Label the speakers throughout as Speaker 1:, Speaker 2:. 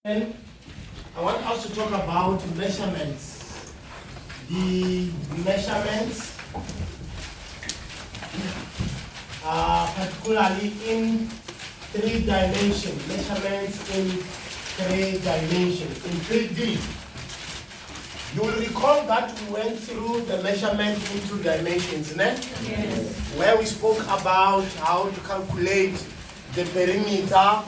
Speaker 1: And I want us to talk about measurements. The measurements, particularly in 3 dimensions. Measurements in 3 dimensions, in 3D. You will recall that we went through the measurement in 2 dimensions, né?
Speaker 2: Yes.
Speaker 1: Where we spoke about how to calculate the perimeter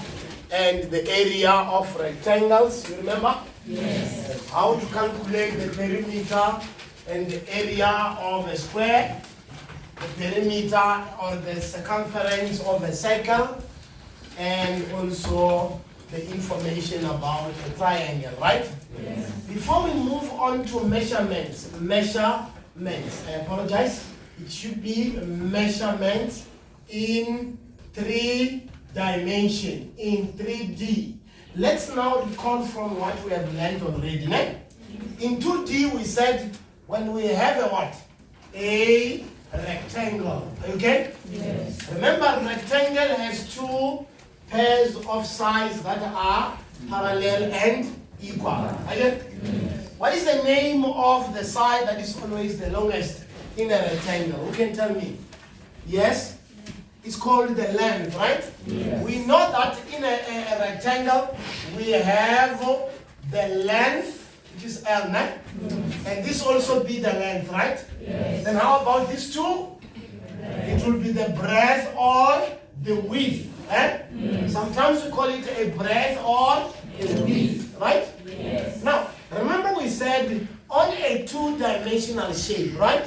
Speaker 1: and the area of rectangles, you remember?
Speaker 2: Yes.
Speaker 1: How to calculate the perimeter and the area of a square, the perimeter or the circumference of a circle, and also the information about a triangle, right?
Speaker 2: Yes.
Speaker 1: Before we move on to measurements, I apologize, it should be measurements in 3 dimension, in 3D. Let's now recall from what we have learned already. Né? In 2D we said when we have a what? A rectangle. Okay?
Speaker 2: Yes.
Speaker 1: Remember, rectangle has 2 pairs of sides that are parallel and equal. Okay?
Speaker 2: Yes.
Speaker 1: What is the name of the side that is always the longest in a rectangle? Who can tell me? Yes? It's called the length, right?
Speaker 2: Yes.
Speaker 1: We know that in a rectangle, we have the length, which is L, né?
Speaker 2: Yes.
Speaker 1: And this also be the length, right?
Speaker 2: Yes.
Speaker 1: Then how about these 2? It will be the breadth or the width. Eh?
Speaker 2: Yes.
Speaker 1: Sometimes we call it a breadth or a width, right?
Speaker 2: Yes.
Speaker 1: Now, remember we said on a 2-dimensional shape, right?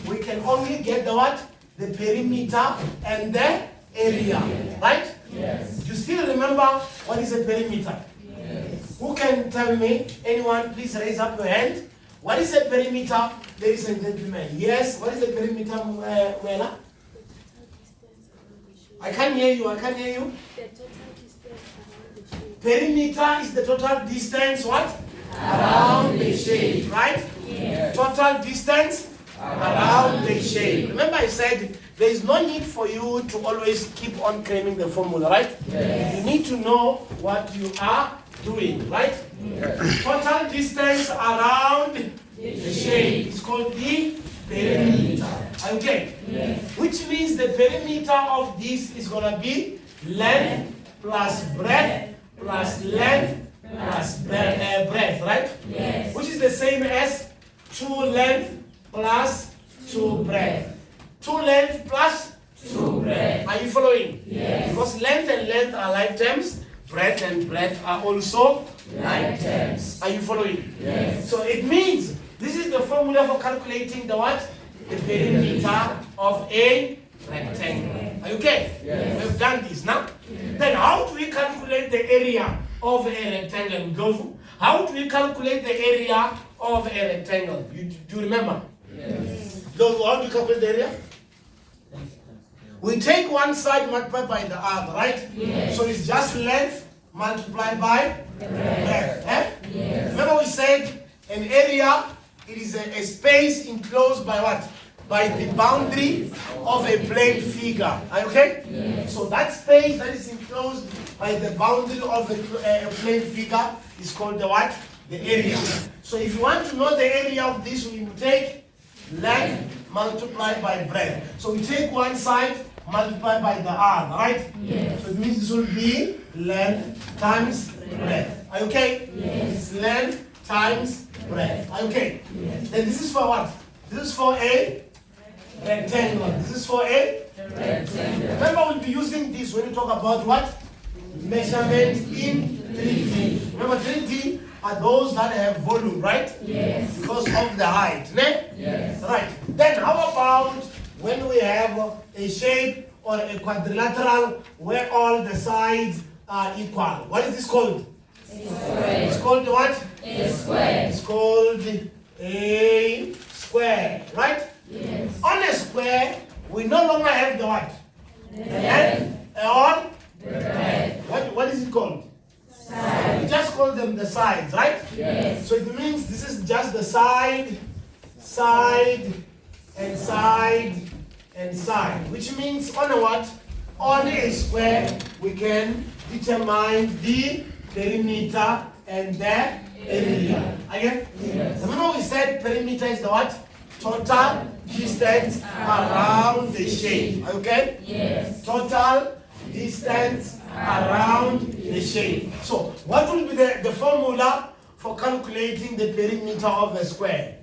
Speaker 1: We can only get the what? The perimeter and the area, right?
Speaker 2: Yes.
Speaker 1: Do you still remember what is a perimeter?
Speaker 2: Yes.
Speaker 1: Who can tell me? Anyone, please raise up your hand. What is a perimeter, ladies and gentlemen? Yes, what is a perimeter, Wena? I can't hear you,
Speaker 3: The total distance around the shape.
Speaker 1: Perimeter is the total distance, what? Around the shape, right?
Speaker 2: Yes.
Speaker 1: Total distance around the shape. Remember I said there is no need for you to always keep on claiming the formula, right?
Speaker 2: Yes.
Speaker 1: You need to know what you are doing, right?
Speaker 2: Yes.
Speaker 1: Total distance around the shape is called the perimeter. Okay?
Speaker 2: Yes.
Speaker 1: Which means the perimeter of this is going to be length plus breadth plus length plus breadth, right?
Speaker 2: Yes.
Speaker 1: Which is the same as 2 length plus 2 breadth. 2 length plus
Speaker 2: 2 breadth.
Speaker 1: Are you following?
Speaker 2: Yes.
Speaker 1: Because length and length are like terms, breadth and breadth are also
Speaker 2: Like terms.
Speaker 1: Are you following?
Speaker 2: Yes.
Speaker 1: So it means this is the formula for calculating the what? The perimeter of a rectangle. Are you okay?
Speaker 2: Yes.
Speaker 1: We've done this now. Then how do we calculate the area of a rectangle? Go. How do we calculate the area of a rectangle? Do you remember?
Speaker 2: Yes.
Speaker 1: Go. How do you calculate the area? We take one side multiplied by the other, right?
Speaker 2: Yes.
Speaker 1: So it's just length multiplied by breadth. Eh?
Speaker 2: Yes.
Speaker 1: Remember we said an area, it is a space enclosed by what? By the boundary of a plane figure. Are you okay?
Speaker 2: Yes.
Speaker 1: So that space that is enclosed by the boundary of a plane figure is called the what? The area. So if you want to know the area of this, we take length multiplied by breadth. So we take one side multiplied by the other, right?
Speaker 2: Yes.
Speaker 1: So it means this will be length times breadth. Are you okay?
Speaker 2: Yes.
Speaker 1: It's length times breadth. Are you okay?
Speaker 2: Yes.
Speaker 1: Then this is for what? This is for a rectangle. This is for a
Speaker 2: Rectangle.
Speaker 1: Remember, we'll be using this when we talk about what? Measurement in 3D. Remember, 3D are those that have volume, right?
Speaker 2: Yes.
Speaker 1: Because of the height. Ne?
Speaker 2: Yes.
Speaker 1: Right. Then how about when we have a shape or a quadrilateral where all the sides are equal? What is this called?
Speaker 2: Square.
Speaker 1: It's called what?
Speaker 2: A square.
Speaker 1: It's called a square, right?
Speaker 2: Yes.
Speaker 1: On a square, we no longer have the what? The length or
Speaker 2: The breadth.
Speaker 1: what is it called?
Speaker 2: Side.
Speaker 1: We just call them the sides, right?
Speaker 2: Yes.
Speaker 1: So it means this is just the side, side, and side, and side. Which means on a what? On a square, we can determine the perimeter and the area. Again?
Speaker 2: Yes.
Speaker 1: Remember we said perimeter is the what? Total distance around the shape. Okay?
Speaker 2: Yes.
Speaker 1: Total distance around the shape. So, what will be the formula for calculating the perimeter of a square?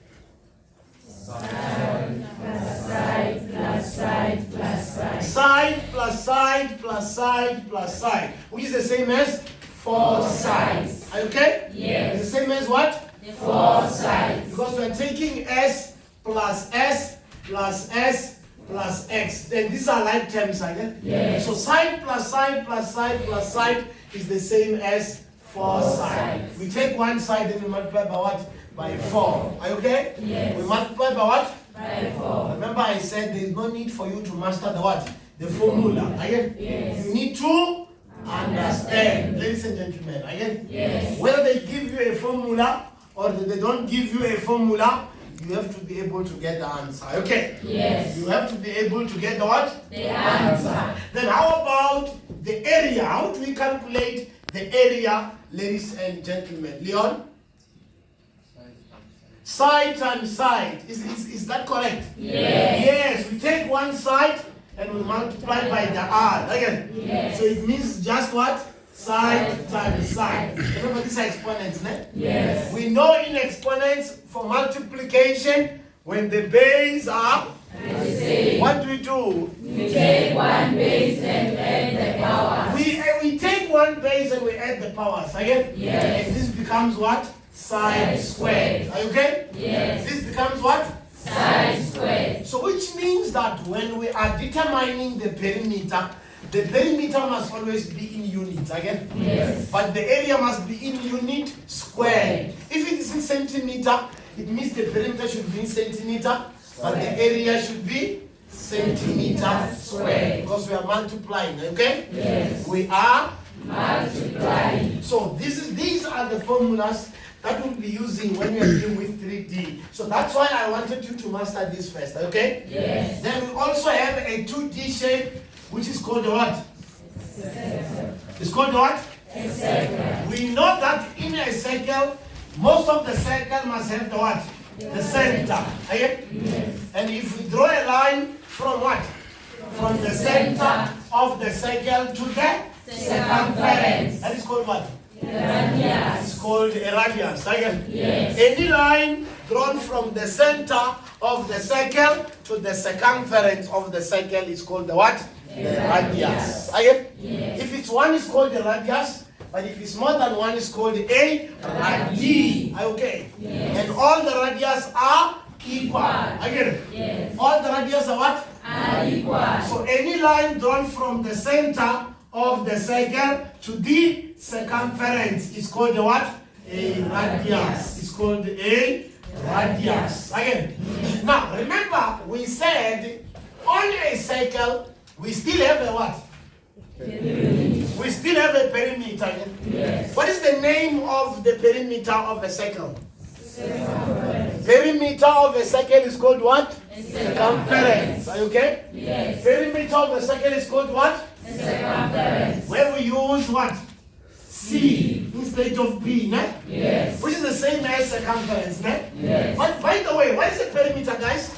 Speaker 2: Side plus side plus side plus side.
Speaker 1: Side plus side plus side plus side, which is the same as 4 sides. Are you okay?
Speaker 2: Yes.
Speaker 1: It's the same as what?
Speaker 2: 4 sides.
Speaker 1: Because we are taking s plus s plus s plus x. Then these are like terms, again.
Speaker 2: Yes.
Speaker 1: So side plus side plus side plus side is the same as 4 sides. We take one side and we multiply by what? By 4. Are you okay?
Speaker 2: Yes.
Speaker 1: We multiply by what?
Speaker 2: By 4.
Speaker 1: Remember I said there is no need for you to master the what? The formula. Again?
Speaker 2: Yes.
Speaker 1: You need to understand, ladies and gentlemen. Again?
Speaker 2: Yes.
Speaker 1: Whether they give you a formula or they don't give you a formula, you have to be able to get the answer. Okay?
Speaker 2: Yes.
Speaker 1: You have to be able to get the what?
Speaker 2: The answer.
Speaker 1: Then how about the area? How do we calculate the area, ladies and gentlemen? Leon? Side times side. Is that correct?
Speaker 2: Yes.
Speaker 1: Yes. We take one side and we multiply by the r. Again.
Speaker 2: Yes.
Speaker 1: So it means just what? Side times side. Remember these are exponents, ne?
Speaker 2: Yes.
Speaker 1: We know in exponents for multiplication, when the base are,
Speaker 2: The same.
Speaker 1: what do?
Speaker 2: We take one base and add the power.
Speaker 1: We take one base and we add the powers. Again?
Speaker 2: Yes.
Speaker 1: And this becomes what? Side squared. Are you okay?
Speaker 2: Yes.
Speaker 1: This becomes what?
Speaker 2: Side squared.
Speaker 1: So which means that when we are determining the perimeter must always be in units. Again?
Speaker 2: Yes.
Speaker 1: But the area must be in unit squared. If it is in centimeter, it means the perimeter should be in centimeter, but the area should be centimeter squared. Because we are multiplying, okay?
Speaker 2: Yes.
Speaker 1: We are.
Speaker 2: Multiplying.
Speaker 1: So these are the formulas that we'll be using when we are dealing with 3D. So that's why I wanted you to master this first, okay?
Speaker 2: Yes.
Speaker 1: Then we also have a 2D shape, which is called what? It's called what?
Speaker 2: A circle.
Speaker 1: We know that in a circle, most of the circle must have the what? The center. Okay?
Speaker 2: Yes.
Speaker 1: And if we draw a line from what? From the center of the circle to the circumference. That is called what?
Speaker 2: Radius.
Speaker 1: It's called a radius. Okay?
Speaker 2: Yes.
Speaker 1: Any line drawn from the center of the circle to the circumference of the circle is called the what? The radius. Okay?
Speaker 2: Yes.
Speaker 1: If it's one, it's called the radius. But if it's more than one, it's called a radii. Okay?
Speaker 2: Yes.
Speaker 1: And all the radius are equal. Again?
Speaker 2: Yes.
Speaker 1: All the radius are what?
Speaker 2: Are equal.
Speaker 1: So any line drawn from the center of the circle to the circumference is called the what? A radius. It's called a radius. Again. Now remember we said on a circle we still have a what? We still have a perimeter. Again.
Speaker 2: Yes.
Speaker 1: What is the name of the perimeter of a circle? Perimeter of a circle is called what? Circumference. Are you okay?
Speaker 2: Yes.
Speaker 1: Perimeter of a circle is called what?
Speaker 2: Circumference.
Speaker 1: Where we use what? C instead of B, ne?
Speaker 2: Yes.
Speaker 1: Which is the same as circumference, ne?
Speaker 2: Yes.
Speaker 1: But by the way, what is the perimeter, guys?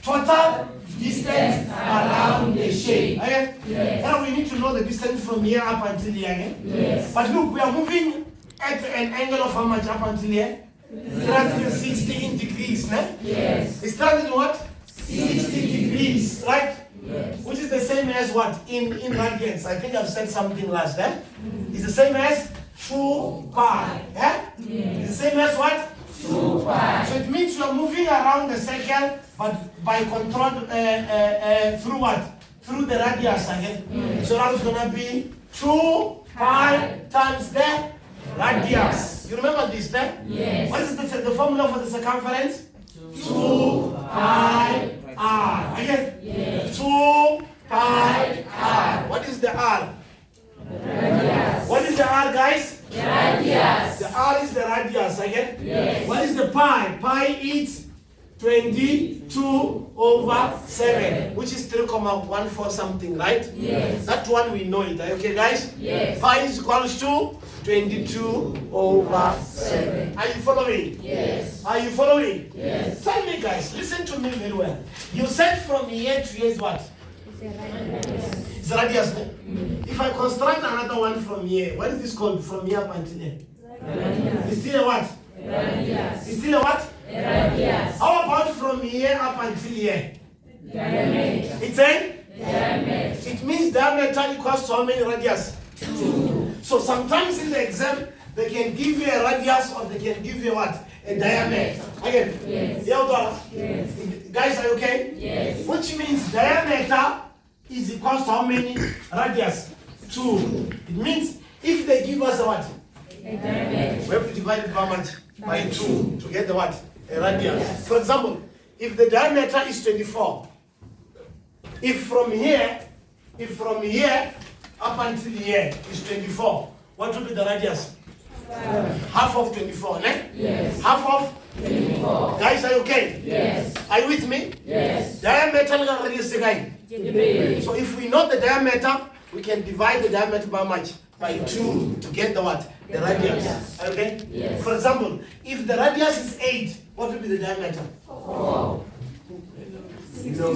Speaker 1: Total distance around the shape. Okay?
Speaker 2: Yes.
Speaker 1: Now we need to know the distance from here up until here, okay?
Speaker 2: Yes.
Speaker 1: But look, we are moving at an angle of how much up until here? 360 degrees, ne?
Speaker 2: Yes.
Speaker 1: It's 300 what? 60 degrees, right?
Speaker 2: Yes.
Speaker 1: Which is the same as what? In radians. I think I've said something last time. It's the same as 2 pi. Yeah?
Speaker 2: Yes.
Speaker 1: It's the same as what?
Speaker 2: 2 pi.
Speaker 1: So it means you are moving around the circle, but by control through what? Through the radius again. So that is going to be 2 pi times the radius. You remember this, then?
Speaker 2: Yes.
Speaker 1: What is the formula for the circumference? 2 pi r. Again?
Speaker 2: Yes.
Speaker 1: 2 pi r. What is the r?
Speaker 2: Radius.
Speaker 1: What is the r, guys?
Speaker 2: Radius.
Speaker 1: The r is the radius. Again?
Speaker 2: Yes.
Speaker 1: What is the pi? Pi is 22 over 7, which is 3,14 something, right?
Speaker 2: Yes.
Speaker 1: That one we know it. Are you okay, guys?
Speaker 2: Yes.
Speaker 1: Pi is equals to 22 over 7. Are you following?
Speaker 2: Yes.
Speaker 1: Are you following?
Speaker 2: Yes.
Speaker 1: Tell me, guys, listen to me very well. You said from here to here is what? It's radius. If I construct another one from here, what is this called? From here up until here? It's still a what?
Speaker 2: Radius.
Speaker 1: It's still a what?
Speaker 2: Radius.
Speaker 1: How about from here up until here?
Speaker 2: Diameter.
Speaker 1: It's a?
Speaker 2: Diameter.
Speaker 1: It means diameter equals to how many radius? 2. So sometimes in the exam, they can give you a radius or they can give you what? A diameter. Again?
Speaker 2: Yes.
Speaker 1: Yes. Guys, are you okay?
Speaker 2: Yes.
Speaker 1: Which means diameter is equals to how many radius? 2. It means if they give us a what?
Speaker 2: A diameter.
Speaker 1: We have to divide it by much? By 2 to get the what? A radius. For example, if the diameter is 24, if from here up until here is 24, what will be the radius? Half of 24, ne?
Speaker 2: Yes.
Speaker 1: Half of
Speaker 2: 24.
Speaker 1: Guys, are you okay?
Speaker 2: Yes.
Speaker 1: Are you with me?
Speaker 2: Yes.
Speaker 1: Diameter and radius again.
Speaker 2: Debate.
Speaker 1: So if we know the diameter, we can divide the diameter by much? By 2 to get the what? The radius. Okay?
Speaker 2: Yes.
Speaker 1: For example, if the radius is 8, what will be the diameter?
Speaker 2: 4.
Speaker 1: No.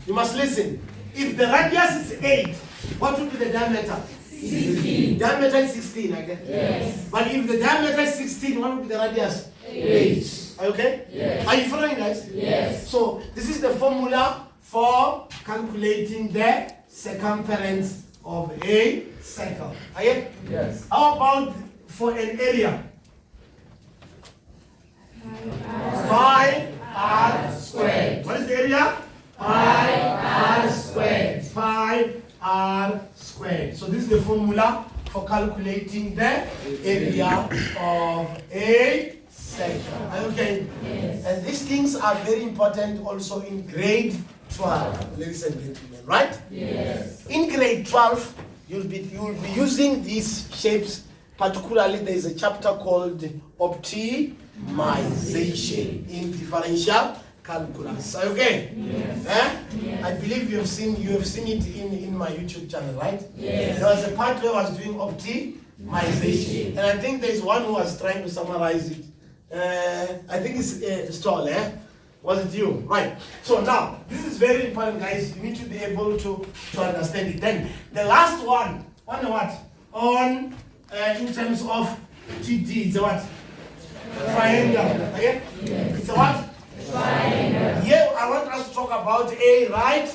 Speaker 1: You must listen. If the radius is 8, what will be the diameter?
Speaker 2: 16.
Speaker 1: Diameter is 16, okay?
Speaker 2: Yes.
Speaker 1: But if the diameter is 16, what will be the radius?
Speaker 2: 8.
Speaker 1: Are you okay?
Speaker 2: Yes.
Speaker 1: Are you following, guys?
Speaker 2: Yes.
Speaker 1: So this is the formula for calculating the circumference of a circle. Are you?
Speaker 2: Yes.
Speaker 1: How about for an area? Pi r squared. What is the area?
Speaker 2: Pi r squared.
Speaker 1: Pi r squared. So this is the formula for calculating the area of a circle. Are you okay?
Speaker 2: Yes.
Speaker 1: And these things are very important also in grade 12, ladies and gentlemen, right?
Speaker 2: Yes.
Speaker 1: In grade 12, you'll be using these shapes. Particularly, there is a chapter called optimization in differential calculus. Are you okay?
Speaker 2: Yes.
Speaker 1: Yes. I believe you have seen it in my YouTube channel, right?
Speaker 2: Yes.
Speaker 1: There was a part where I was doing optimization, and I think there is one who was trying to summarize it. I think it's Stoll, eh? Was it you? Right. So now, this is very important, guys. You need to be able to understand it. Then, the last one, on what? On, in terms of TD, it's a what? Triangle. Okay?
Speaker 2: Yes.
Speaker 1: It's a what?
Speaker 2: Triangle.
Speaker 1: Here, I want us to talk about a right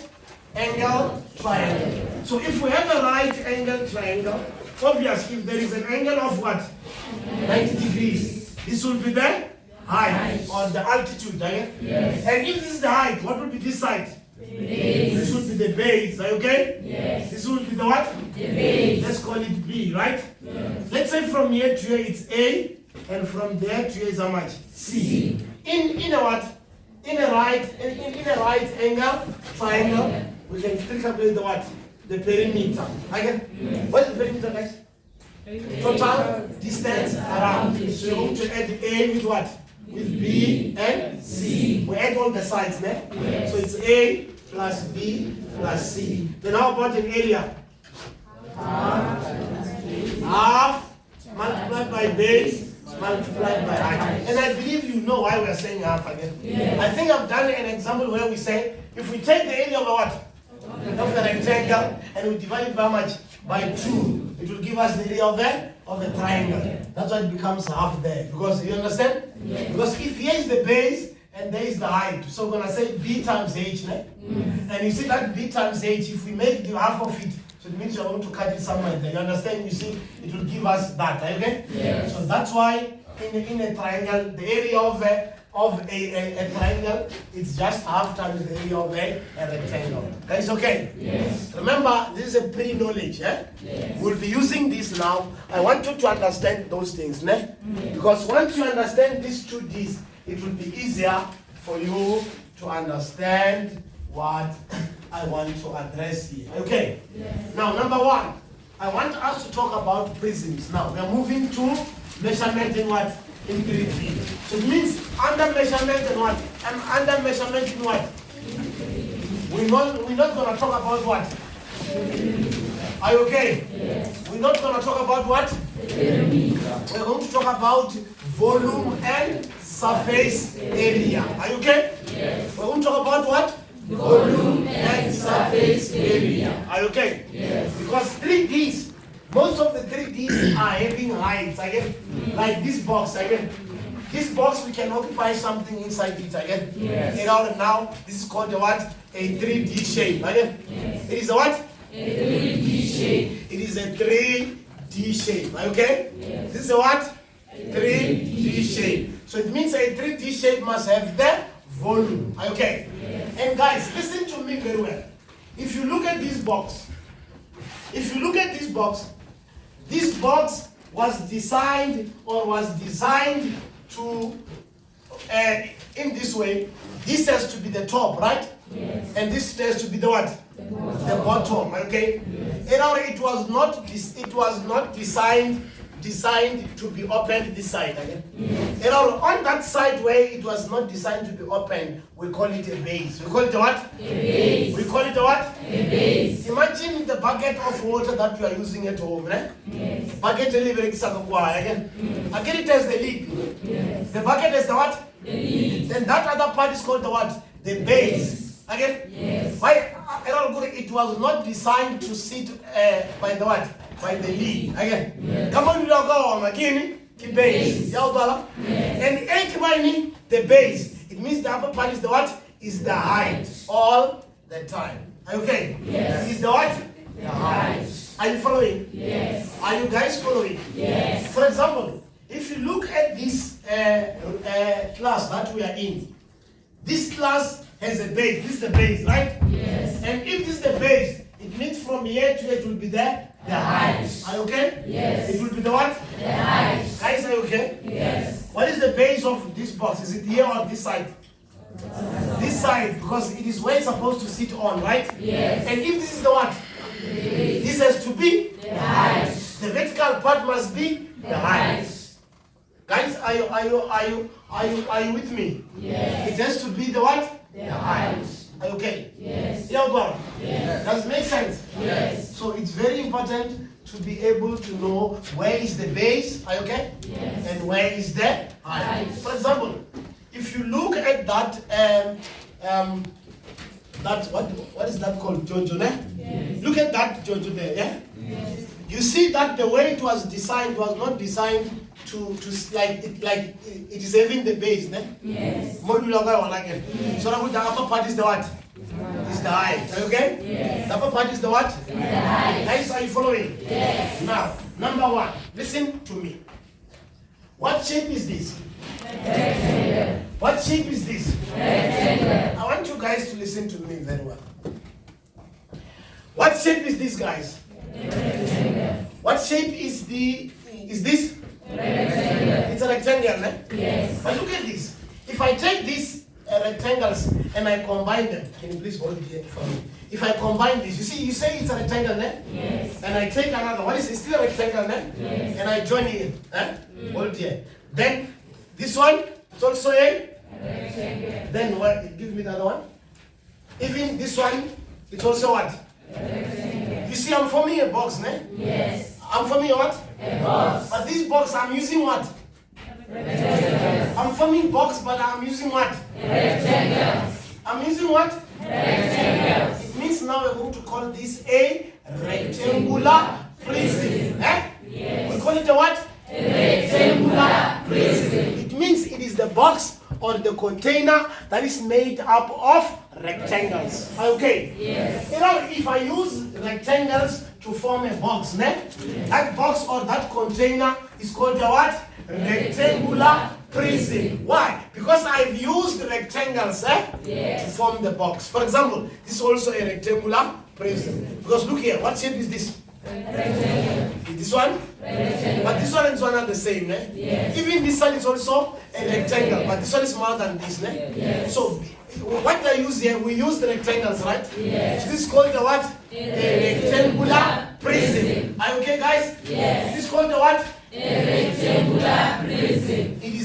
Speaker 1: angle triangle. So if we have a right angle triangle, obviously, if there is an angle of what? 90 degrees. This will be the height or the altitude, right?
Speaker 2: Yes.
Speaker 1: And if this is the height, what will be this side?
Speaker 2: Base.
Speaker 1: This would be the base, are you okay?
Speaker 2: Yes.
Speaker 1: This would be the what?
Speaker 2: The base.
Speaker 1: Let's call it B, right?
Speaker 2: Yes.
Speaker 1: Let's say from here to here it's A, and from there to here is how much? C. In a what? In a right angle triangle, we can still calculate the what? The perimeter. Okay?
Speaker 2: Yes.
Speaker 1: What is the perimeter, guys? Total distance around. So you want to add A with what? With B and C. We add all the sides there.
Speaker 2: Yes.
Speaker 1: So it's A plus B plus C. Then how about an area? Half multiplied by base multiplied by height. And I believe you know why we are saying half again.
Speaker 2: Yes.
Speaker 1: I think I've done an example where we say if we take the area of the what? Of the rectangle and we divide it by how much? By 2. It will give us the area of the triangle. That's why it becomes half there. Because you understand?
Speaker 2: Yes.
Speaker 1: Because if here is the base and there is the height, so we're gonna say B times H, ne? And you see that B times H, if we make the half of it, so it means you're going to cut it somewhere there. You understand? You see, it will give us that, okay?
Speaker 2: Yes.
Speaker 1: So that's why in a triangle, the area of a triangle is just half times the area of a rectangle. Guys, okay?
Speaker 2: Yes.
Speaker 1: Remember, this is a pre-knowledge, eh?
Speaker 2: Yes.
Speaker 1: We'll be using this now. I want you to understand those things, ne? Because once you understand these 2Ds, it will be easier for you to understand what I want to address here. Okay?
Speaker 2: Yes.
Speaker 1: Now, number 1, I want us to talk about prisms. Now, we are moving to measurement in what? In 3D. So it means under measurement and what? I'm under measurement in what? We're not going to talk about what? Are you okay?
Speaker 2: Yes.
Speaker 1: We're not going to talk about what? We're going to talk about volume and surface area. Are you okay?
Speaker 2: Yes.
Speaker 1: We're going to talk about what?
Speaker 2: Volume and surface area.
Speaker 1: Are you okay?
Speaker 2: Yes.
Speaker 1: Because 3Ds, most of the 3Ds are having heights. Again, like this box. Again, this box we can occupy something inside it. Again,
Speaker 2: Yes.
Speaker 1: you know, now this is called a what? A 3D shape. Again,
Speaker 2: Yes.
Speaker 1: it is a what?
Speaker 2: A 3D shape.
Speaker 1: It is a 3D shape. Are you okay?
Speaker 2: Yes.
Speaker 1: This is a what? 3D shape. So it means a 3D shape must have the volume. Are you okay?
Speaker 2: Yes.
Speaker 1: And guys, listen to me very well. If you look at this box, this box was designed to, in this way, this has to be the top, right?
Speaker 2: Yes.
Speaker 1: And this has to be the what? The bottom, okay?
Speaker 2: Yes.
Speaker 1: You know, it was not designed to be opened this side, okay?
Speaker 2: Yes.
Speaker 1: You know, on that side where it was not designed to be open, we call it a base. We call it a what?
Speaker 2: A base.
Speaker 1: We call it a what?
Speaker 2: A base.
Speaker 1: Imagine the bucket of water that you are using at home, eh?
Speaker 2: Yes.
Speaker 1: Bucket again. Again, it has the lid.
Speaker 2: Yes.
Speaker 1: The bucket has the what?
Speaker 2: The lid.
Speaker 1: Then that other part is called the what? The base. Again?
Speaker 2: Yes.
Speaker 1: Why? It was not designed to sit by the what? By the lid. Again.
Speaker 2: Yes.
Speaker 1: Come on, you don't go again. The base.
Speaker 2: Yes.
Speaker 1: And the base. It means the upper part is the what? Is the height all the time. Are you okay?
Speaker 2: Yes.
Speaker 1: Is the what?
Speaker 2: The height.
Speaker 1: Are you following?
Speaker 2: Yes.
Speaker 1: Are you guys following?
Speaker 2: Yes.
Speaker 1: For example, if you look at this class that we are in, this class has a base. This is the base, right?
Speaker 2: Yes.
Speaker 1: And if this is the base, it means from here to here it will be the height. Are you okay?
Speaker 2: Yes.
Speaker 1: It will be the what?
Speaker 2: The height.
Speaker 1: Guys, are you okay?
Speaker 2: Yes.
Speaker 1: What is the base of this box? Is it here or this side? This side, because it is where it's supposed to sit on, right?
Speaker 2: Yes.
Speaker 1: And if this is the what? This has to be
Speaker 2: The height.
Speaker 1: the vertical part must be the height. Guys, are you with me?
Speaker 2: Yes.
Speaker 1: It has to be the what?
Speaker 2: The height.
Speaker 1: Are you okay?
Speaker 2: Yes.
Speaker 1: Yeah, God.
Speaker 2: Yes.
Speaker 1: Does it make sense?
Speaker 2: Yes.
Speaker 1: So it's very important to be able to know where is the base, are you okay?
Speaker 2: Yes.
Speaker 1: And where is the height. For example, if you look at that that what is that called? Jojo, eh?
Speaker 2: Yes.
Speaker 1: Look at that Jojo there, yeah?
Speaker 2: Yes.
Speaker 1: You see that the way it was designed was not designed to like it is having the base, ne?
Speaker 2: Yes.
Speaker 1: So now the upper part is the what? Is the height. Are you okay?
Speaker 2: Yes.
Speaker 1: The upper part is the what?
Speaker 2: The height.
Speaker 1: Guys, are you following?
Speaker 2: Yes.
Speaker 1: Now, number one, listen to me. What shape is this?
Speaker 2: Rectangle.
Speaker 1: What shape is this?
Speaker 2: Rectangle.
Speaker 1: I want you guys to listen to me very well. What shape is this, guys?
Speaker 2: Rectangle.
Speaker 1: What shape is this?
Speaker 2: Rectangle.
Speaker 1: It's a rectangle, eh?
Speaker 2: Yes.
Speaker 1: But look at this. If I take these rectangles and I combine them, can you please hold it here for me? If I combine this, you say it's a rectangle, eh?
Speaker 2: Yes.
Speaker 1: And I take another one, it's still a rectangle, eh?
Speaker 2: Yes.
Speaker 1: And I join it, eh? Hold it here. Then this one, it's also a
Speaker 2: Rectangle.
Speaker 1: Then what? Give me the other one. Even this one, it's also what?
Speaker 2: Rectangle.
Speaker 1: You see, I'm forming a box, ne?
Speaker 2: Yes.
Speaker 1: I'm forming a what?
Speaker 2: A box.
Speaker 1: But this box, I'm using what?
Speaker 2: Rectangle.
Speaker 1: I'm forming box, but I'm using what?
Speaker 2: Rectangle.
Speaker 1: I'm using what?
Speaker 2: Rectangle.
Speaker 1: It means now we're going to call this a rectangular prism. Eh?
Speaker 2: Yes.
Speaker 1: We call it a what?
Speaker 2: Rectangular prism.
Speaker 1: It means it is the box or the container that is made up of rectangles. Okay?
Speaker 2: Yes.
Speaker 1: You know, if I use rectangles to form a box, ne? That box or that container is called a what? Rectangular prism. Why? Because I've used rectangles to form the box. For example, this is also a rectangular prism. Because look here, what shape is this?
Speaker 2: Rectangle.
Speaker 1: This one?
Speaker 2: Rectangle.
Speaker 1: But this one and this one are the same, ne?
Speaker 2: Yes.
Speaker 1: Even this one is also a rectangle, but this one is smaller than this, ne?
Speaker 2: Yes.
Speaker 1: So what I use here, we use the rectangles, right?
Speaker 2: Yes.
Speaker 1: So this is called the what?
Speaker 2: A
Speaker 1: Rectangular prism. Are you okay, guys?
Speaker 2: Yes.
Speaker 1: This is called the what?
Speaker 2: A rectangular prism.
Speaker 1: It is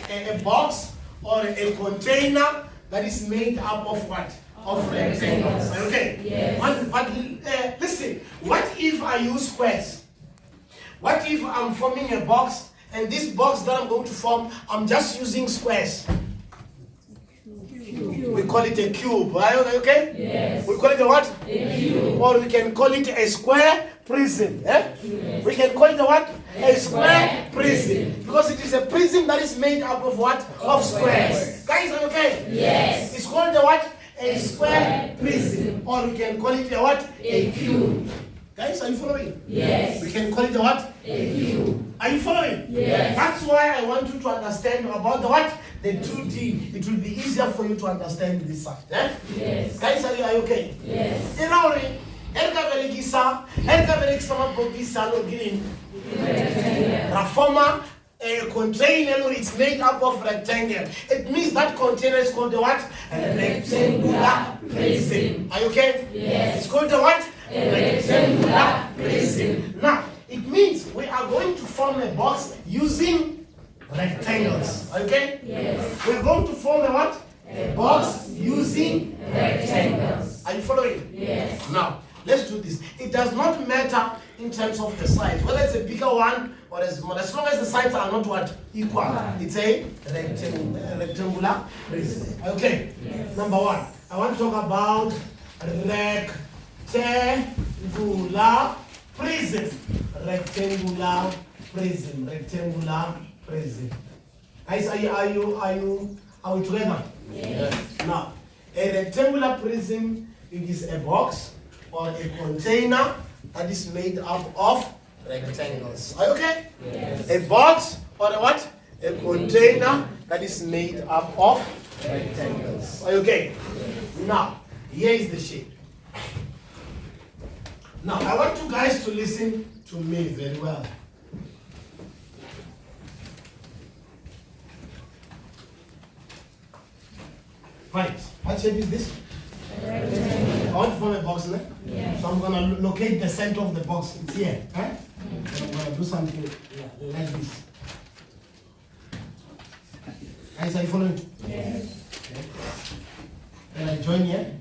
Speaker 1: a box or a container that is made up of what? Of rectangles. Okay?
Speaker 2: Yes.
Speaker 1: But listen, what if I use squares? What if I'm forming a box and this box that I'm going to form, I'm just using squares? We call it a cube, right? Okay?
Speaker 2: Yes.
Speaker 1: We call it a what?
Speaker 2: A cube.
Speaker 1: Or we can call it a square prism. Eh?
Speaker 2: Yes.
Speaker 1: We can call it a what? A square
Speaker 2: square
Speaker 1: prism.
Speaker 2: prism.
Speaker 1: Because it is a prism that is made up of what? Of squares. Guys, are you okay?
Speaker 2: Yes.
Speaker 1: It's called a what? A square prism. Or we can call it a what?
Speaker 2: A cube.
Speaker 1: Guys, are you following?
Speaker 2: Yes.
Speaker 1: We can call it a what?
Speaker 2: A cube.
Speaker 1: Are you following?
Speaker 2: Yes.
Speaker 1: That's why I want you to understand about the what? The 2D. It will be easier for you to understand this subject. Eh?
Speaker 2: Yes.
Speaker 1: Guys, are you okay?
Speaker 2: Yes.
Speaker 1: Irauri, Erka Bogisa Login. Rafoma, a container, it's made up of rectangle. It means that container is called the what? A rectangular prism. Are you okay?
Speaker 2: Yes.
Speaker 1: It's called the what?
Speaker 2: A rectangular prism.
Speaker 1: Now, it means we are going to form a box using rectangles. Okay?
Speaker 2: Yes.
Speaker 1: We're going to form a what? A box using
Speaker 2: Rectangles.
Speaker 1: Are you following?
Speaker 2: Yes.
Speaker 1: Now, let's do this. It does not matter in terms of the size, whether it's a bigger one or a smaller, as long as the sides are not what? Equal. It's a rectangular prism. Okay?
Speaker 2: Yes.
Speaker 1: Number one, I want to talk about rectangular prism. Rectangular prism. Rectangular prism. Guys, are we together?
Speaker 2: Yes.
Speaker 1: Now, a rectangular prism, it is a box or a container that is made up of rectangles. Are you okay?
Speaker 2: Yes.
Speaker 1: A box or a what? A container that is made up of rectangles. Are you okay? Now, here is the shape. Now, I want you guys to listen to me very well. Right, what shape is this? I want to form a box, né?
Speaker 2: Yes.
Speaker 1: So I'm going to locate the center of the box. It's here. Eh? And I'm going to do something like this. Guys, are you following?
Speaker 2: Yes.
Speaker 1: Okay. Then I join here.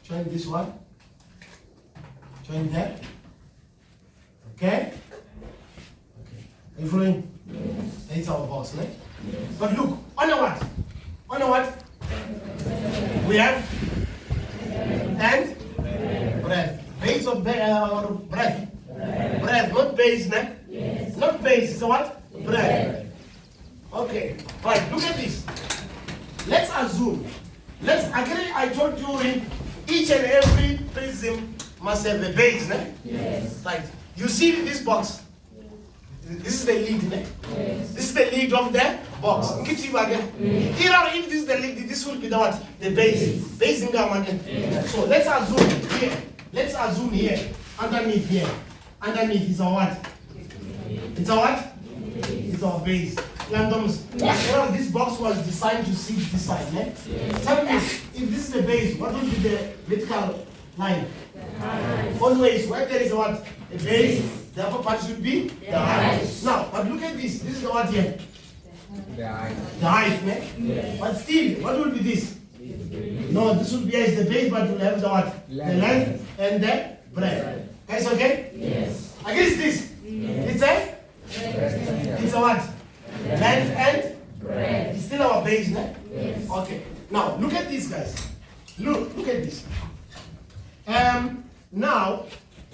Speaker 1: Join this one. Join there. Okay? Are you following?
Speaker 2: Yes.
Speaker 1: That's our box, right? But look, on a what? On a what? We have and breath. Base of breath. Breath, not base, ne?
Speaker 2: Yes.
Speaker 1: Not base, it's a what? Breath. Okay, right, look at this. Let's assume. Again, I told you each and every prism must have a base, ne?
Speaker 2: Yes.
Speaker 1: Right. You see this box? This is the lid, ne?
Speaker 2: Yes.
Speaker 1: This is the lid of the box. Keep see again. Here, if this is the lid, this will be the what? The base. Base in again. So let's assume here. Let's assume here. Underneath here. Underneath is our what? It's our what? It's our base. Randoms. This box was designed to sit this side, ne? Tell me, if this is the base, what will be the vertical line? Always, where there is a what? A base. The upper part should be the height. Now, but look at this. This is the what here? The height, ne?
Speaker 2: Yes.
Speaker 1: But still, what will be this? No, this will be as the base, but will have the what? The length and the breadth. Guys, okay?
Speaker 2: Yes.
Speaker 1: Against this, it's a what? Length and
Speaker 2: Bread.
Speaker 1: it's still our base, ne?
Speaker 2: Yes.
Speaker 1: Okay. Now, look at this, guys. Look at this. Now,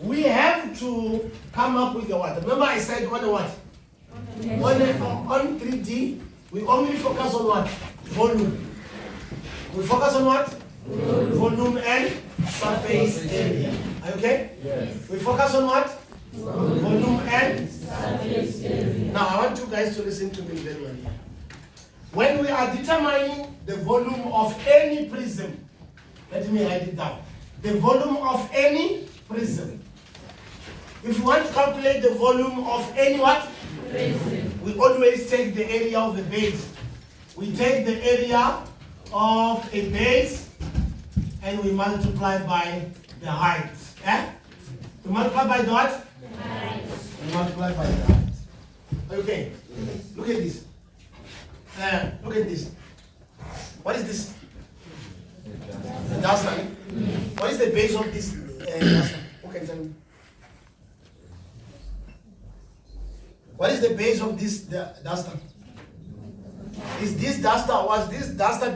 Speaker 1: we have to come up with the what? Remember I said on the what? On 3D, we only focus on what? Volume. We focus on what? Volume and surface area. Are you okay?
Speaker 2: Yes.
Speaker 1: We focus on what? Volume and
Speaker 2: Surface area.
Speaker 1: now I want you guys to listen to me very well here. When we are determining the volume of any prism, let me write it down. The volume of any prism. If you want to calculate the volume of any what?
Speaker 2: Prism.
Speaker 1: We always take the area of the base. We take the area of a base and we multiply by the height. Eh? We multiply by the what? We multiply by the height. Okay. Look at this. Look at this. What is this? The duster. What is the base of this duster? Okay, tell me. What is the base of this duster? Was this duster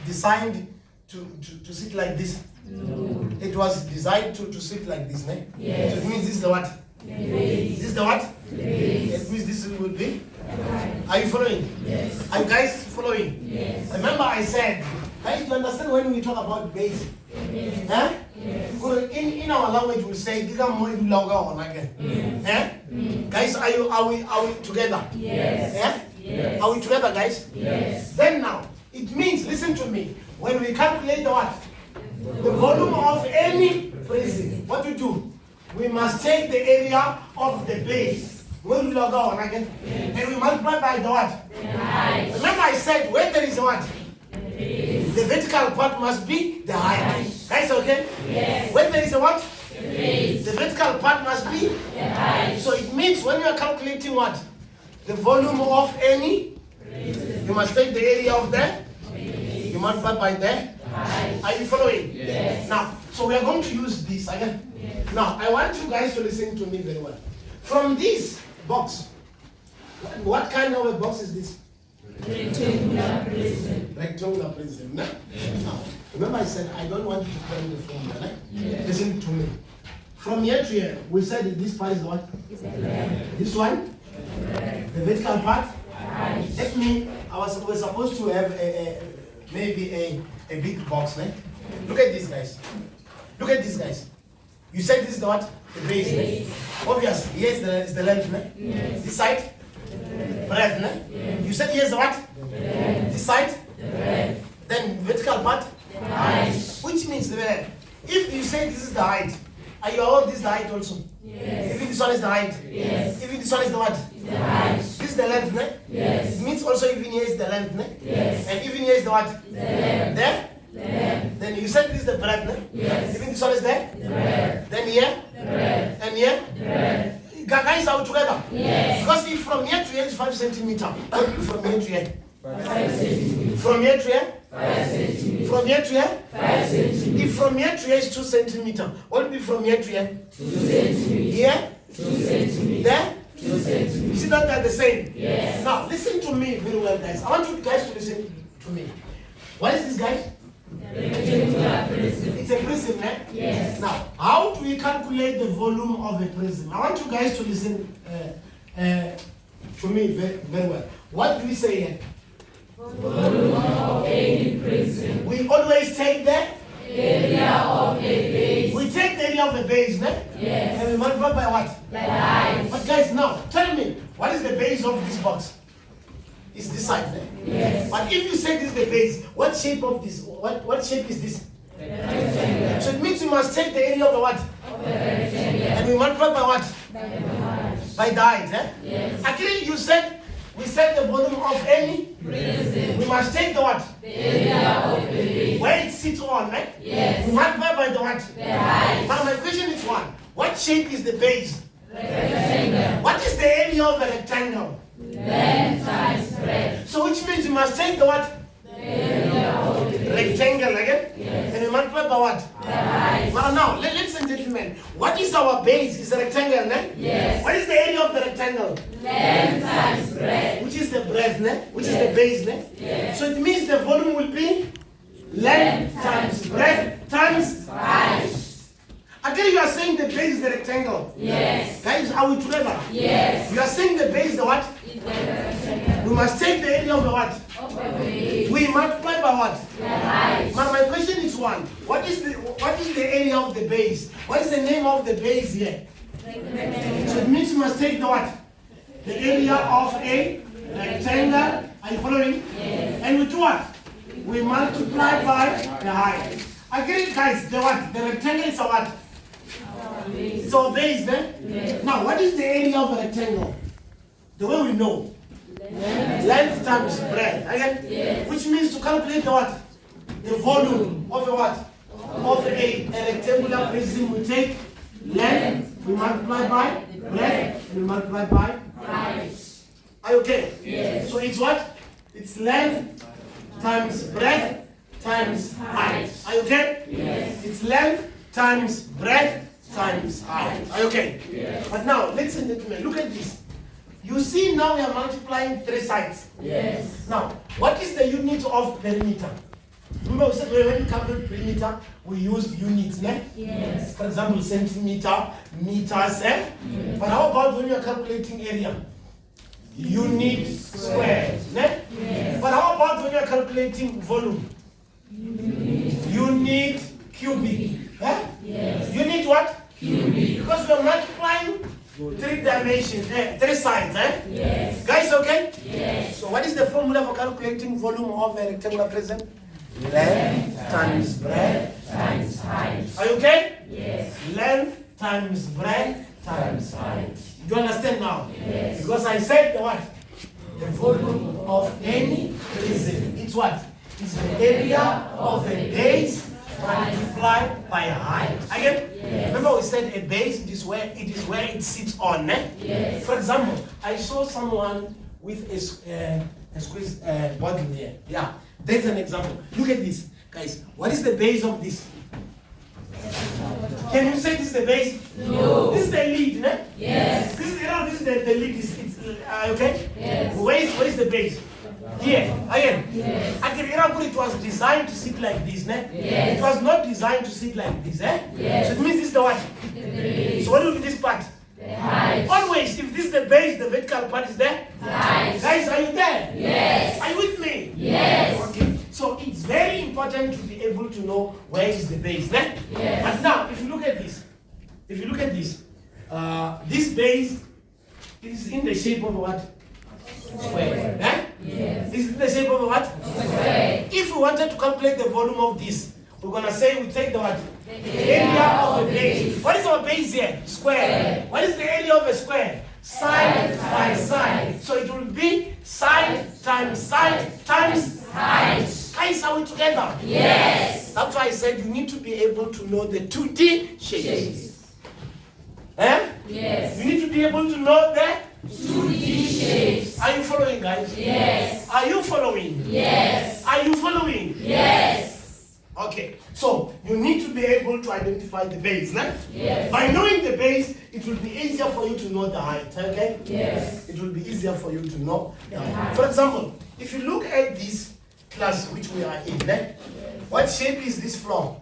Speaker 1: designed to sit like this?
Speaker 2: No.
Speaker 1: It was designed to sit like this, ne?
Speaker 2: Yes.
Speaker 1: So it means this is the what?
Speaker 2: Base.
Speaker 1: This is the what?
Speaker 2: Base.
Speaker 1: It means this will be?
Speaker 2: Right.
Speaker 1: Are you following?
Speaker 2: Yes.
Speaker 1: Are you guys following?
Speaker 2: Yes.
Speaker 1: Remember I said, guys, you understand when we talk about base?
Speaker 2: Yes.
Speaker 1: Huh?
Speaker 2: Yes.
Speaker 1: Because in our language we say, guys, are we together?
Speaker 2: Yes.
Speaker 1: Yeah?
Speaker 2: Yes.
Speaker 1: Are we together, guys?
Speaker 2: Yes.
Speaker 1: Then now, it means, listen to me, when we calculate the what? The volume of any prism, what we do? We must take the area of the base. When we log on again, and we multiply by the what?
Speaker 2: The height.
Speaker 1: Remember I said, where there is a what?
Speaker 2: The base.
Speaker 1: The vertical part must be the height. Guys, okay?
Speaker 2: Yes.
Speaker 1: When there is a what?
Speaker 2: The base.
Speaker 1: The vertical part must be?
Speaker 2: The height.
Speaker 1: So it means when you are calculating what? The volume of any, you must take the area of the, you multiply by the. Are you following?
Speaker 2: Yes.
Speaker 1: Now, so we are going to use this again.
Speaker 2: Yes.
Speaker 1: Now, I want you guys to listen to me very well. From this box, what kind of a box is this?
Speaker 2: Rectangular prism.
Speaker 1: Rectangular prism. No? Now, remember I said I don't want you to tell the formula, right?
Speaker 2: Yes.
Speaker 1: Listen to me. From here to here, we said that this part is what? This one? The vertical part? Let me, we're supposed to have maybe a big box, right? Look at these guys. Look at these guys. You said this is the what? The base.
Speaker 2: Base.
Speaker 1: Obvious. Yes, is the length, right?
Speaker 2: Yes.
Speaker 1: This side? Breadth, right?
Speaker 2: Yes.
Speaker 1: You said yes, the what? This side?
Speaker 2: Breadth.
Speaker 1: Then vertical part?
Speaker 2: The height.
Speaker 1: Which means the breadth. If you say this is the height, are you aware this is the height also?
Speaker 2: Yes.
Speaker 1: If this one is the height?
Speaker 2: Yes.
Speaker 1: If this one is the what?
Speaker 2: The height.
Speaker 1: This is the length, right?
Speaker 2: Yes.
Speaker 1: It means also even here is the length, right?
Speaker 2: Yes.
Speaker 1: And even here is the what?
Speaker 2: The length.
Speaker 1: There?
Speaker 2: Length.
Speaker 1: Then you said this is the breadth, right?
Speaker 2: Yes.
Speaker 1: Even this one is there?
Speaker 2: The breadth.
Speaker 1: Then here?
Speaker 2: The breadth.
Speaker 1: And here?
Speaker 2: The breadth.
Speaker 1: Guys, are we together?
Speaker 2: Yes.
Speaker 1: Because if from here to here is 5 centimeter, what will be from here to here?
Speaker 2: 5 centimeters.
Speaker 1: From here to here?
Speaker 2: 5 centimeters.
Speaker 1: From here to here?
Speaker 2: 5 centimeters.
Speaker 1: If from here to here is 2 centimeter, what will be from here to here?
Speaker 2: 2 centimeters.
Speaker 1: Here?
Speaker 2: 2 centimeters.
Speaker 1: There?
Speaker 2: 2
Speaker 1: You
Speaker 2: centimeters.
Speaker 1: see that they're the same?
Speaker 2: Yes.
Speaker 1: Now, listen to me very well, guys. I want you guys to listen to me. What is this, guys?
Speaker 2: Rectangular prism.
Speaker 1: It's a prism, right?
Speaker 2: Yes.
Speaker 1: Now, how do we calculate the volume of a prism? I want you guys to listen to me very, very well. What do we say here?
Speaker 2: Volume of any prism.
Speaker 1: We always take the
Speaker 2: Area of a base.
Speaker 1: we take the area of the base, right?
Speaker 2: Yes.
Speaker 1: And we multiply by what?
Speaker 2: The height.
Speaker 1: But guys, now tell me, what is the base of this box? It's this side, right?
Speaker 2: Yes.
Speaker 1: But if you say this is the base, what shape of this? What shape is this?
Speaker 2: Rectangular.
Speaker 1: So it means you must take the area of the what?
Speaker 2: Of a rectangle.
Speaker 1: And we multiply by what?
Speaker 2: By the height.
Speaker 1: By the height, eh?
Speaker 2: Yes.
Speaker 1: Actually, we said the volume of any.
Speaker 2: Prism.
Speaker 1: We must take the what?
Speaker 2: The area of a base.
Speaker 1: Where it sits on, right?
Speaker 2: Yes.
Speaker 1: We multiply by the what?
Speaker 2: The height.
Speaker 1: Now my question is one. What shape is the base?
Speaker 2: Rectangle.
Speaker 1: What is the area of a rectangle?
Speaker 2: Length times breadth.
Speaker 1: So which means you must take the what?
Speaker 2: The area of a base.
Speaker 1: Rectangle again?
Speaker 2: Yes.
Speaker 1: And we multiply by what?
Speaker 2: The height.
Speaker 1: Now, ladies and gentlemen, what is our base? It's a rectangle, right?
Speaker 2: Yes.
Speaker 1: What is the area of the rectangle?
Speaker 2: Length times breadth.
Speaker 1: Which is the breadth, né? Which is
Speaker 2: Yes.
Speaker 1: the base, né?
Speaker 2: Yes.
Speaker 1: So it means the volume will be length times breadth times.
Speaker 2: Height.
Speaker 1: Again, you are saying the base is the rectangle.
Speaker 2: Yes.
Speaker 1: Guys, are we together?
Speaker 2: Yes.
Speaker 1: You are saying the base is the what?
Speaker 2: Is the rectangle
Speaker 1: We must take the area of the what?
Speaker 2: of a base.
Speaker 1: We multiply by what?
Speaker 2: The height.
Speaker 1: Now my question is one. What is the area of the base? What is the name of the base here? So it means you must take the what? The area of a rectangle. Are you following?
Speaker 2: Yes.
Speaker 1: And with what? We multiply by the height. Again, guys, the what? The rectangle is a what? It's our base, then?
Speaker 2: Yes.
Speaker 1: Now, what is the area of a rectangle? The way we know. Length times breadth. Again?
Speaker 2: Yes.
Speaker 1: Which means to calculate the what? The volume of a what? Of a rectangular prism. We take length, we multiply by breadth, and we multiply by height. okay?
Speaker 2: Yes.
Speaker 1: So it's what? It's length times breadth times height. Are you okay?
Speaker 2: Yes.
Speaker 1: It's length times breadth times height. Are you okay?
Speaker 2: Yes.
Speaker 1: But now, listen to me. Look at this. You see now we are multiplying three sides.
Speaker 2: Yes.
Speaker 1: Now, what is the unit of perimeter? Remember we said when we calculate perimeter, we use units, ne?
Speaker 2: Yes.
Speaker 1: For example, centimeter, meters, eh?
Speaker 2: Yes.
Speaker 1: But how about when you are calculating area? Unit squared, ne?
Speaker 2: Yes.
Speaker 1: But how about when you are calculating volume? Unit cubic. Eh?
Speaker 2: Yes.
Speaker 1: Unit what?
Speaker 2: Cubic.
Speaker 1: Because we are multiplying three dimensions, three sides, eh?
Speaker 2: Yes.
Speaker 1: Guys, okay?
Speaker 2: Yes.
Speaker 1: So what is the formula for calculating volume of a rectangular prism? Length times breadth
Speaker 2: times height.
Speaker 1: Are you okay?
Speaker 2: Yes.
Speaker 1: Length times breadth times height. Do you understand now?
Speaker 2: Yes.
Speaker 1: Because I said the what? The volume of any prism. It's what? It's the area of a base multiplied by a height. Again?
Speaker 2: Yes.
Speaker 1: Remember we said a base it is where it sits on. Eh?
Speaker 2: Yes.
Speaker 1: For example, I saw someone with a squeeze bottle here. Yeah. There's an example. Look at this. Guys, what is the base of this? Can you say this is the base?
Speaker 2: No.
Speaker 1: This is the lead, ne?
Speaker 2: Yes.
Speaker 1: This is the lead. It's okay?
Speaker 2: Yes.
Speaker 1: Where is the base? Here. Again.
Speaker 2: Yes.
Speaker 1: It was designed to sit like this, ne?
Speaker 2: Yes.
Speaker 1: It was not designed to sit like this, eh?
Speaker 2: Yes.
Speaker 1: So it means this is the what?
Speaker 2: The base.
Speaker 1: So what will be this part?
Speaker 2: The height.
Speaker 1: Always, if this is the base, the vertical part is there.
Speaker 2: Height.
Speaker 1: Guys, are you there?
Speaker 2: Yes.
Speaker 1: Are you with me?
Speaker 2: Yes.
Speaker 1: Okay. So it's very important to be able to know where is the base, ne?
Speaker 2: Yes.
Speaker 1: But now, if you look at this, this base is in the shape of what? Square. Eh?
Speaker 2: Yes.
Speaker 1: Is in the shape of what?
Speaker 2: Square.
Speaker 1: If we wanted to calculate the volume of this, we're gonna say we take the what?
Speaker 2: The
Speaker 1: Area of a base. What is our base here? Square. What is the area of a square? Side by side. So it will be side times
Speaker 2: height.
Speaker 1: Guys, are we together?
Speaker 2: Yes.
Speaker 1: That's why I said you need to be able to know the 2D shapes. Eh?
Speaker 2: Yes.
Speaker 1: You need to be able to know the
Speaker 2: 2D shapes.
Speaker 1: Are you following, guys?
Speaker 2: Yes.
Speaker 1: Are you following?
Speaker 2: Yes.
Speaker 1: Are you following?
Speaker 2: Yes.
Speaker 1: Okay, so you need to be able to identify the base, right?
Speaker 2: Yes.
Speaker 1: By knowing the base, it will be easier for you to know the height, okay?
Speaker 2: Yes.
Speaker 1: It will be easier for you to know the height.
Speaker 2: height.
Speaker 1: For example, if you look at this class which we are in, what shape is this floor?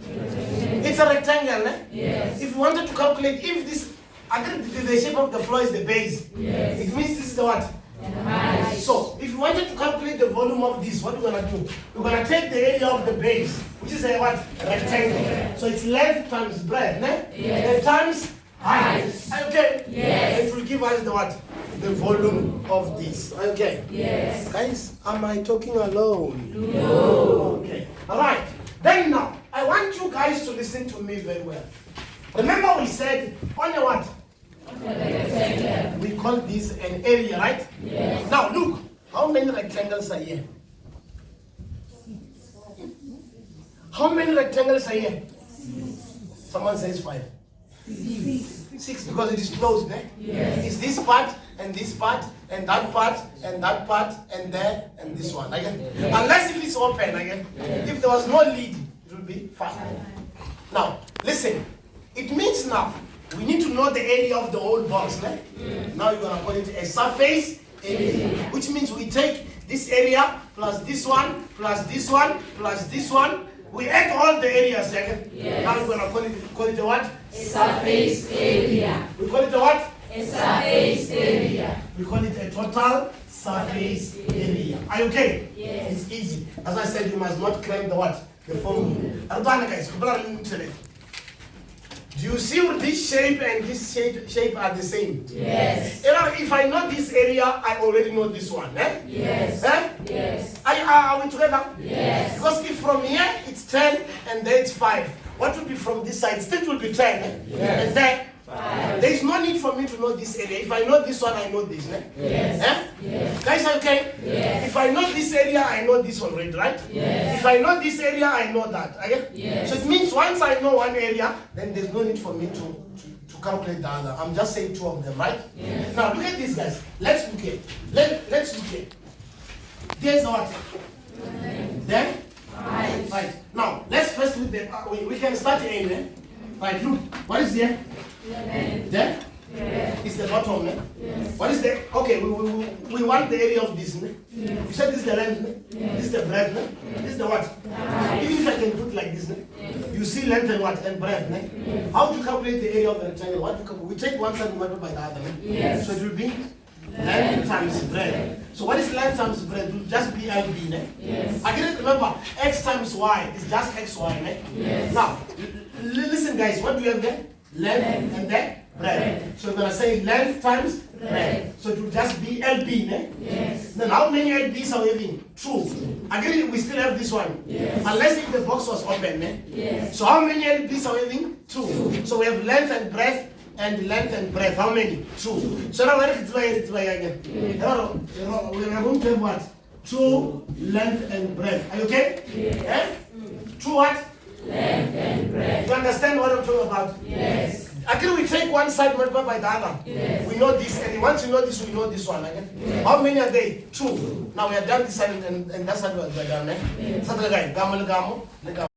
Speaker 1: It's a rectangle,
Speaker 2: Yes.
Speaker 1: If you wanted to calculate if this, the shape of the floor is the base,
Speaker 2: Yes.
Speaker 1: it means this is the what?
Speaker 2: The height.
Speaker 1: So, if you wanted to calculate the volume of this, what we're gonna do? We're gonna take the area of the base, which is a what? A rectangle. So it's length times breadth, ne?
Speaker 2: Yes.
Speaker 1: Times height. Okay?
Speaker 2: Yes.
Speaker 1: It will give us the what? The volume of this. Okay?
Speaker 2: Yes.
Speaker 1: Guys, am I talking alone?
Speaker 2: No.
Speaker 1: Okay. Alright. Then now, I want you guys to listen to me very well. Remember we said on a what?
Speaker 2: Rectangle.
Speaker 1: We call this an area, right?
Speaker 2: Yes.
Speaker 1: Now look, how many rectangles are here? How many rectangles are here? Someone says 5. 6 because it is closed, eh?
Speaker 2: Yes.
Speaker 1: It's this part and this part and that part and that part and there and this one again.
Speaker 2: Yes.
Speaker 1: Unless if it's open again.
Speaker 2: Yes.
Speaker 1: If there was no lid, it would be 5. Now, listen. It means now we need to know the area of the whole box, right? Now you're gonna call it a surface area, which means we take this area plus this one plus this one plus this one. We add all the areas, right?
Speaker 2: Yes.
Speaker 1: Now we're gonna call it a what?
Speaker 2: A surface area.
Speaker 1: We call it a what?
Speaker 2: A surface area.
Speaker 1: We call it a total surface area. Are you okay?
Speaker 2: Yes.
Speaker 1: It's easy. As I said, you must not claim the what? The formula. Guys, do you see this shape and this shape are the same?
Speaker 2: Yes.
Speaker 1: If I know this area, I already know this one. Eh?
Speaker 2: Yes.
Speaker 1: Eh?
Speaker 2: Yes.
Speaker 1: Are we together?
Speaker 2: Yes.
Speaker 1: Because if from here it's 10 and there it's 5, what will be from this side? Still will be 10. Eh?
Speaker 2: Yes.
Speaker 1: And there,
Speaker 2: 5.
Speaker 1: there is no need for me to know this area. If I know this one, I know this. Eh?
Speaker 2: Yes.
Speaker 1: Eh?
Speaker 2: Yes.
Speaker 1: Guys, are okay?
Speaker 2: Yes.
Speaker 1: If I know this area, I know this already, right?
Speaker 2: Yes.
Speaker 1: If I know this area, I know that. Okay?
Speaker 2: Yes.
Speaker 1: So it means once I know one area, then there's no need for me to calculate the other. I'm just saying two of them, right?
Speaker 2: Yes.
Speaker 1: Now look at these guys. Let's look here. Let's look here. There's what? Then? Right. Now let's first with the we can start A, eh? Right, look. What is there? There? Is the bottom, eh?
Speaker 2: Yes.
Speaker 1: What is the okay, we want the area of this, eh? You said this is the length, eh? This is the breadth, eh? This is the what? Even if I can put like this, eh? You see length and what? And breadth, eh? How do you calculate the area of the rectangle? What do you calculate? We take one side and multiply by the other, eh?
Speaker 2: Yes.
Speaker 1: So it will be length times breadth. So what is length times breadth? It will just be LB, eh?
Speaker 2: Yes.
Speaker 1: Again, remember, x times y is just xy, eh?
Speaker 2: Yes.
Speaker 1: Now, listen guys, what do you have there? Length and then breadth. So we're going to say length times breadth. So it will just be LB, eh?
Speaker 2: Yes.
Speaker 1: Then how many LBs are we having? Two. Again, we still have this one.
Speaker 2: Yes.
Speaker 1: Unless if the box was open, eh?
Speaker 2: Yes.
Speaker 1: So how many LBs are we having? Two. So we have length and breadth and length and breadth. How many? Two. So now when it's by again. We are going to have what? Two length and breadth. Are you okay?
Speaker 2: Yes.
Speaker 1: Eh? Two what?
Speaker 2: Length and breadth.
Speaker 1: You understand what I'm talking about?
Speaker 2: Yes.
Speaker 1: Again, we take one side multiplied by the other.
Speaker 2: Yes.
Speaker 1: We know this, and once you know this, we know this one. Again.
Speaker 2: Yes.
Speaker 1: How many are they? Two. Now we have done this side, and that side we are done.
Speaker 2: Yes.
Speaker 1: Sasa guys, gamu.